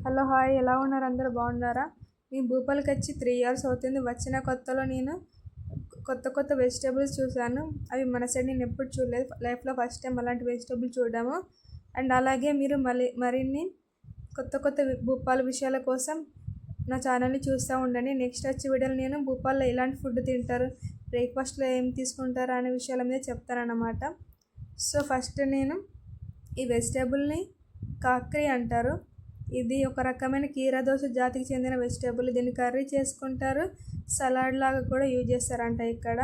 Hello hi, ఎలా ఉన్నారు? అందరూ బాగున్నారా? నేను భూపాల్కి వచ్చి 3 ఇయర్స్ అవుతుంది. వచ్చిన కొత్తలో నేను కొత్త వెజిటేబుల్స్ చూశాను. అవి మన సైడ్ నేను ఎప్పుడు చూడలేదు. లైఫ్లో ఫస్ట్ టైం అలాంటి వెజిటేబుల్ చూడడము. అండ్ అలాగే మీరు మరిన్ని కొత్త భూపాల్ విషయాల కోసం నా ఛానల్ని చూస్తూ ఉండండి. నెక్స్ట్ వచ్చే వీడియోలో నేను భూపాల్లో ఎలాంటి ఫుడ్ తింటారు, బ్రేక్ఫాస్ట్లో ఏం తీసుకుంటారు అనే విషయాల మీద చెప్తానన్నమాట. సో ఫస్ట్ నేను ఈ వెజిటేబుల్ని కాకరీ అంటారు. ఇది ఒక రకమైన కీరదోస జాతికి చెందిన వెజిటేబుల్. దీన్ని కర్రీ చేసుకుంటారు, సలాడ్ లాగా కూడా యూజ్ చేస్తారంట ఇక్కడ.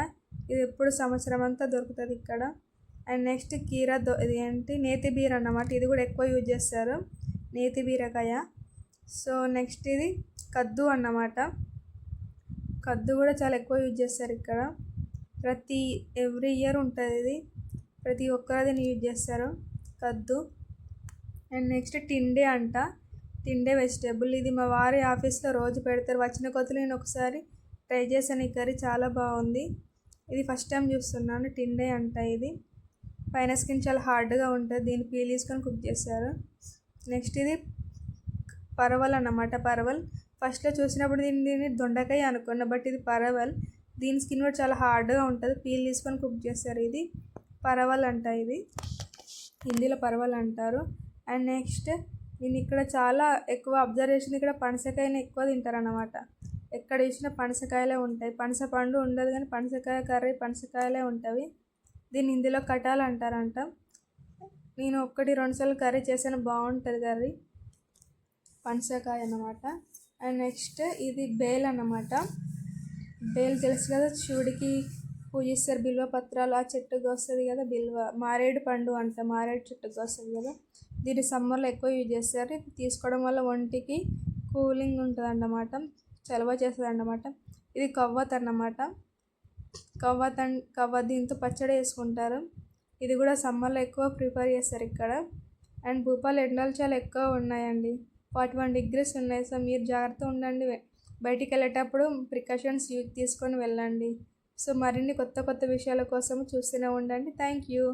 ఇది ఎప్పుడు సంవత్సరం అంతా దొరుకుతుంది ఇక్కడ. అండ్ నెక్స్ట్ ఇది నేతి బీర అన్నమాట. ఇది కూడా ఎక్కువ యూజ్ చేస్తారు, నేతి బీరకాయ. సో నెక్స్ట్ ఇది కద్దు అన్నమాట. కద్దు కూడా చాలా ఎక్కువ యూజ్ చేస్తారు ఇక్కడ. ఎవ్రీ ఇయర్ ఉంటుంది ఇది, ప్రతి ఒక్కరు దీన్ని యూజ్ చేస్తారు కద్దు. అండ్ నెక్స్ట్ టిండే అంట. టిండే వెజిటేబుల్. ఇది మా వారి ఆఫీస్లో రోజు పెడతారు. వచ్చిన కొత్తలో నేను ఒకసారి ట్రై చేశాను ఈ కర్రీ, చాలా బాగుంది. ఇది ఫస్ట్ టైం చూస్తున్నాను. టిండే అంట ఇది. పైన స్కిన్ చాలా హార్డ్గా ఉంటుంది, దీన్ని పీల్ తీసుకొని కుక్ చేస్తారు. నెక్స్ట్ ఇది పరవల్ అన్నమాట. పరవల్ ఫస్ట్లో చూసినప్పుడు దీన్ని దొండకాయ అనుకున్నా, బట్ ఇది పరవల్. దీని స్కిన్ కూడా చాలా హార్డ్గా ఉంటుంది, పీల్ తీసుకొని కుక్ చేస్తారు. ఇది పరవల్ అంట. ఇది హిందీలో పరవల్ అంటారు. అండ్ నెక్స్ట్ నేను ఇక్కడ చాలా ఎక్కువ అబ్జర్వ్ చేసింది, ఇక్కడ పనసకాయని ఎక్కువ తింటారన్నమాట. ఎక్కడ చూసినా పనసకాయలే ఉంటాయి. పనస పండు ఉండదు కానీ పనసకాయ కర్రీ, పనసకాయలే ఉంటాయి. దీన్ని హిందీలో కటాల్ అంటారంట. నేను 1-2 సార్లు కర్రీ చేశాను, బాగుంటుంది కర్రీ. పనసకాయ అన్నమాట. అండ్ నెక్స్ట్ ఇది బేల్ అన్నమాట. బేల్ తెలుసు కదా, శివుడికి పూజిస్తారు. బిల్వ పత్రాలు ఆ చెట్టుకు వస్తుంది కదా, మారేడు పండు అంట. మారేడు చెట్టుకు వస్తుంది కదా, దీన్ని సమ్మర్లో ఎక్కువ యూజ్ చేస్తారు. ఇది తీసుకోవడం వల్ల ఒంటికి కూలింగ్ ఉంటుంది అన్నమాట, చలవ చేస్తుంది అన్నమాట. ఇది కవ్వత్ అన్నమాట. కవ్వత్ దీంతో పచ్చడి వేసుకుంటారు. ఇది కూడా సమ్మర్లో ఎక్కువ ప్రిఫర్ చేస్తారు ఇక్కడ. అండ్ భూపాల్ ఎండలు చాలా ఎక్కువ ఉన్నాయండి, 41 degrees ఉన్నాయి. సో మీరు జాగ్రత్తగా ఉండండి, బయటికి వెళ్ళేటప్పుడు ప్రికాషన్స్ తీసుకొని వెళ్ళండి. సో మరిన్ని కొత్త విషయాల కోసం చూస్తూనే ఉండండి. Thank you.